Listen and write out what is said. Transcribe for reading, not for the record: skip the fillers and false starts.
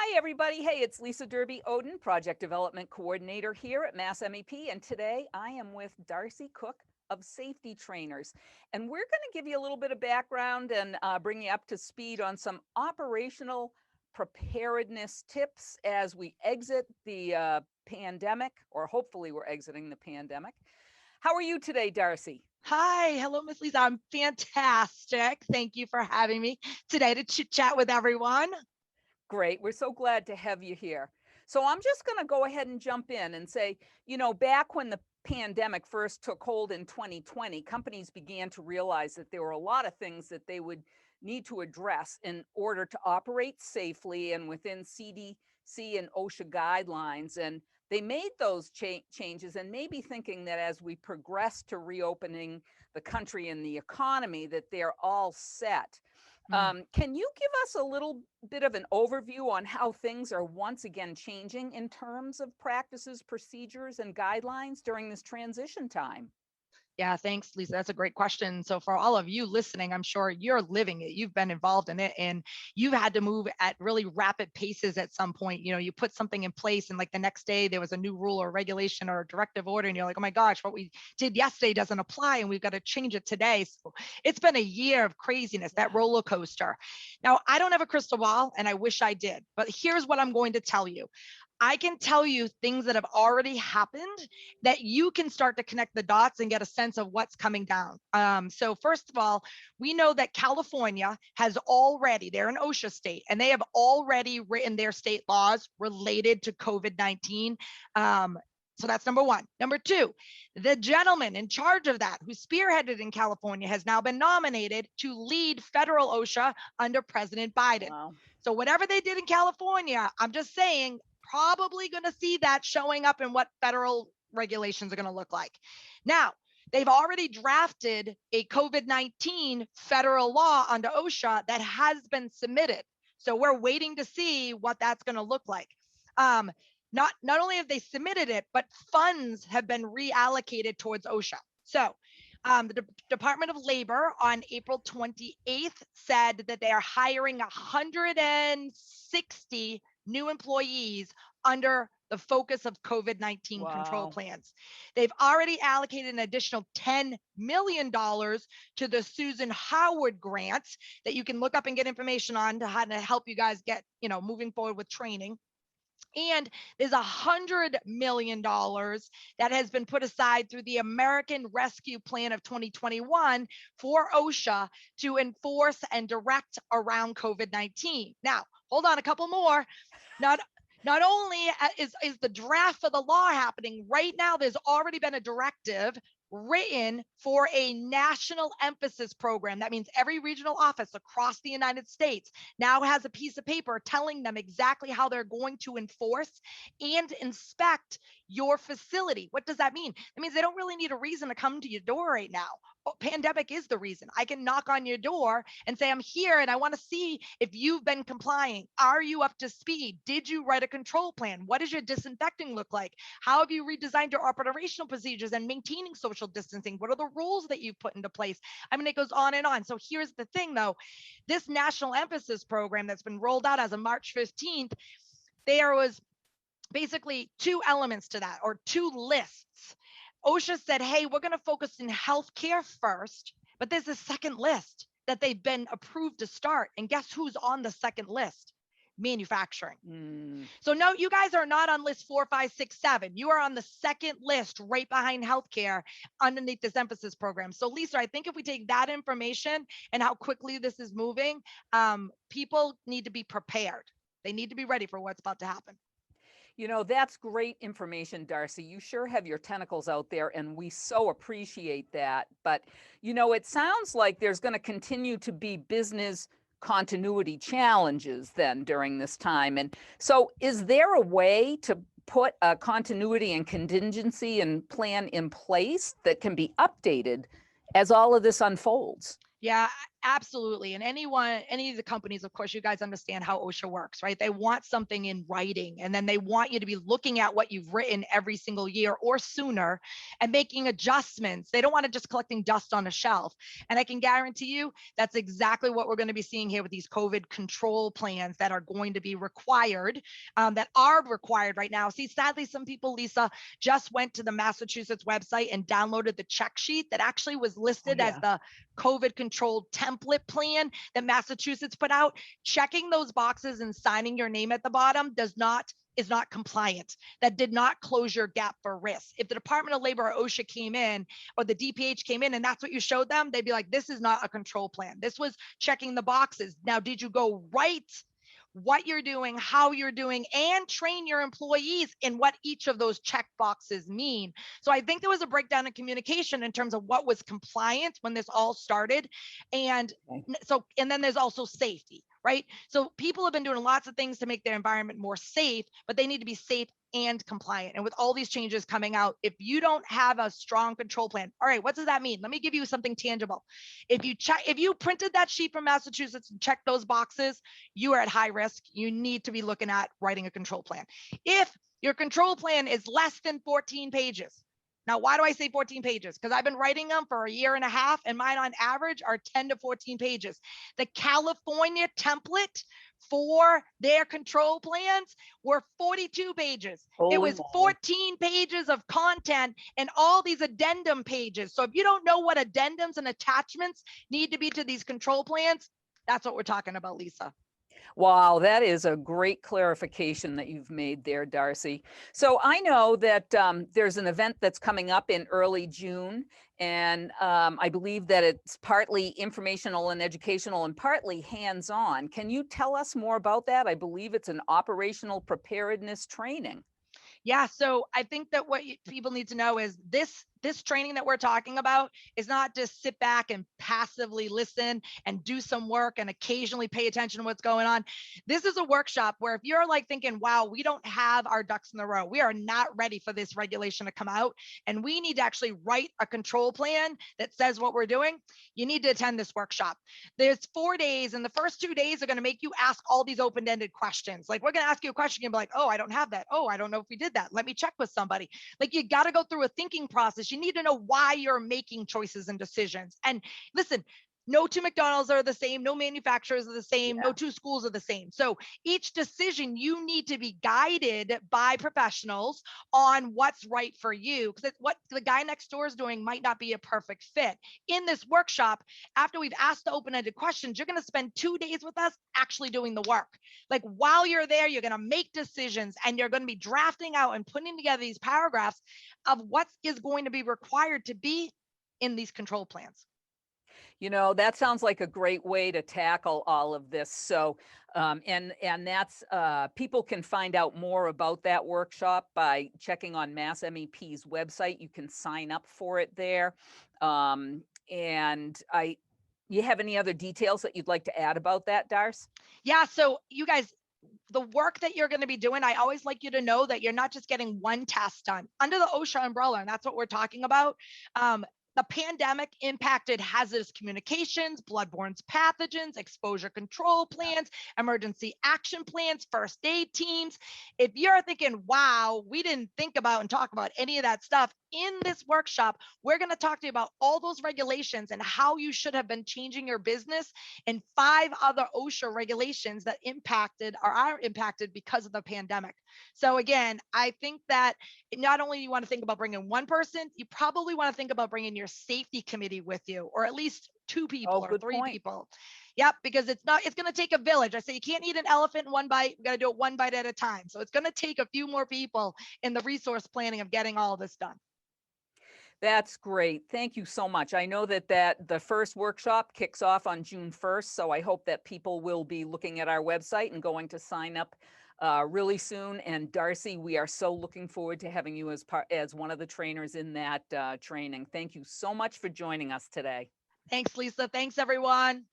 Hi, everybody. Hey, it's Lisa Derby Oden, Project Development Coordinator here at MassMEP. And today I am with Darcy Cook of Safety Trainers. And we're going to give you a little bit of background and bring you up to speed on some operational preparedness tips as we exit the pandemic, or hopefully we're exiting the pandemic. How are you today, Darcy? Hi, hello, Miss Lisa. I'm fantastic. Thank you for having me today to chit chat with everyone. Great. We're so glad to have you here. So I'm just going to go ahead and jump in and say, back when the pandemic first took hold in 2020, companies began to realize that there were a lot of things that they would need to address in order to operate safely and within CDC and OSHA guidelines. And they made those changes and maybe thinking that as we progress to reopening the country and the economy, that they're all set. Can you give us a little bit of an overview on how things are once again changing in terms of practices, procedures, and guidelines during this transition time? Yeah, thanks, Lisa. That's a great question. So for all of you listening, I'm sure you're living it. You've been involved in it and you've had to move at really rapid paces at some point. You put something in place and like the next day there was a new rule or regulation or a directive order and you're like, oh my gosh, what we did yesterday doesn't apply and we've got to change it today. So it's been a year of craziness, that roller coaster. Now, I don't have a crystal ball and I wish I did, but here's what I'm going to tell you. I can tell you things that have already happened that you can start to connect the dots and get a sense of what's coming down. So first of all, we know that California has already, they're an OSHA state, and they have already written their state laws related to COVID-19. So that's number one. Number two, the gentleman in charge of that, who spearheaded in California, has now been nominated to lead federal OSHA under President Biden. Wow. So whatever they did in California, I'm just saying, probably going to see that showing up in what federal regulations are going to look like. Now, they've already drafted a COVID-19 federal law under OSHA that has been submitted. So we're waiting to see what that's going to look like. Not only have they submitted it, but funds have been reallocated towards OSHA. So the Department of Labor on April 28th said that they are hiring 160 new employees under the focus of COVID-19 control plans. They've already allocated an additional $10 million to the Susan Howard grant that you can look up and get information on to how to help you guys get, moving forward with training. And there's $100 million that has been put aside through the American Rescue Plan of 2021 for OSHA to enforce and direct around COVID-19. Now, hold on, a couple more. Not only is the draft for the law happening right now, there's already been a directive written for a national emphasis program. That means every regional office across the United States now has a piece of paper telling them exactly how they're going to enforce and inspect your facility. What does that mean? It means they don't really need a reason to come to your door right now. Pandemic is the reason. I can knock on your door and say, I'm here and I want to see if you've been complying. Are you up to speed? Did you write a control plan? What does your disinfecting look like? How have you redesigned your operational procedures and maintaining social distancing? What are the rules that you've put into place? I mean, it goes on and on. So here's the thing though, this national emphasis program that's been rolled out as of March 15th, there was basically two elements to that, or two lists. OSHA said, hey, we're going to focus in healthcare first, but there's a second list that they've been approved to start. And guess who's on the second list? Manufacturing. So no, you guys are not on list 4, 5, 6, 7. You are on the second list right behind healthcare underneath this emphasis program. So Lisa, I think if we take that information and how quickly this is moving, people need to be prepared. They need to be ready for what's about to happen. That's great information, Darcy. You sure have your tentacles out there, and we so appreciate that. But, it sounds like there's going to continue to be business continuity challenges then during this time. And so is there a way to put a continuity and contingency and plan in place that can be updated as all of this unfolds? Yeah, Absolutely. And any of the companies, of course, you guys understand how OSHA works, right? They want something in writing, and then they want you to be looking at what you've written every single year or sooner and making adjustments. They don't want it just collecting dust on a shelf. And I can guarantee you that's exactly what we're going to be seeing here with these COVID control plans that are going to be required, that are required right now. See, sadly, some people, Lisa, just went to the Massachusetts website and downloaded the check sheet that actually was listed as the COVID controlled template plan that Massachusetts put out. Checking those boxes and signing your name at the bottom is not compliant. That did not close your gap for risk. If the Department of Labor or OSHA came in, or the DPH came in, and that's what you showed them, they'd be like, this is not a control plan. This was checking the boxes. Now, did you go right what you're doing, how you're doing, and train your employees in what each of those check boxes mean? So I think there was a breakdown in communication in terms of what was compliant when this all started. And and then there's also safety, right? So people have been doing lots of things to make their environment more safe, but they need to be safe and compliant. And with all these changes coming out, if you don't have a strong control plan, all right, what does that mean? Let me give you something tangible. If you printed that sheet from Massachusetts and checked those boxes, you are at high risk. You need to be looking at writing a control plan. If your control plan is less than 14 pages, now, why do I say 14 pages? Because I've been writing them for a year and a half, and mine on average are 10 to 14 pages. The California template for their control plans were 42 pages. It was 14 pages of content and all these addendum pages. So if you don't know what addendums and attachments need to be to these control plans, that's what we're talking about, Lisa. Wow, that is a great clarification that you've made there, Darcy. So I know that there's an event that's coming up in early June, and I believe that it's partly informational and educational and partly hands-on. Can you tell us more about that? I believe it's an operational preparedness training. Yeah, so I think that what people need to know is this training that we're talking about is not just sit back and passively listen and do some work and occasionally pay attention to what's going on. This is a workshop where if you're like thinking, wow, we don't have our ducks in a row, we are not ready for this regulation to come out, and we need to actually write a control plan that says what we're doing, you need to attend this workshop. There's 4 days, and the first 2 days are going to make you ask all these open-ended questions. Like, we're going to ask you a question and be like, oh, I don't have that. Oh, I don't know if we did that. Let me check with somebody. Like, you got to go through a thinking process. You need to know why you're making choices and decisions. And listen, no two McDonald's are the same, no manufacturers are the same, no two schools are the same. So each decision, you need to be guided by professionals on what's right for you, because what the guy next door is doing might not be a perfect fit. In this workshop, after we've asked the open-ended questions, you're going to spend 2 days with us actually doing the work. Like, while you're there, you're going to make decisions, and you're going to be drafting out and putting together these paragraphs of what is going to be required to be in these control plans. You know, that sounds like a great way to tackle all of this. So, and that's, people can find out more about that workshop by checking on MassMEP's website. You can sign up for it there. And you have any other details that you'd like to add about that, Darce? Yeah, so you guys, the work that you're going to be doing, I always like you to know that you're not just getting one task done under the OSHA umbrella, and that's what we're talking about. The pandemic impacted hazardous communications, bloodborne pathogens, exposure control plans, emergency action plans, first aid teams. If you're thinking, wow, we didn't think about and talk about any of that stuff, in this workshop, we're going to talk to you about all those regulations and how you should have been changing your business, and 5 other OSHA regulations that impacted or are impacted because of the pandemic. So again, I think that not only you want to think about bringing one person, you probably want to think about bringing your safety committee with you, or at least 2 people or 3 people. Yep, because it's going to take a village. I say you can't eat an elephant in one bite. We got to do it one bite at a time. So it's going to take a few more people in the resource planning of getting all this done. That's great. Thank you so much. I know that the first workshop kicks off on June 1st, so I hope that people will be looking at our website and going to sign up really soon. And Darcy, we are so looking forward to having you as one of the trainers in that training. Thank you so much for joining us today. Thanks, Lisa. Thanks, everyone.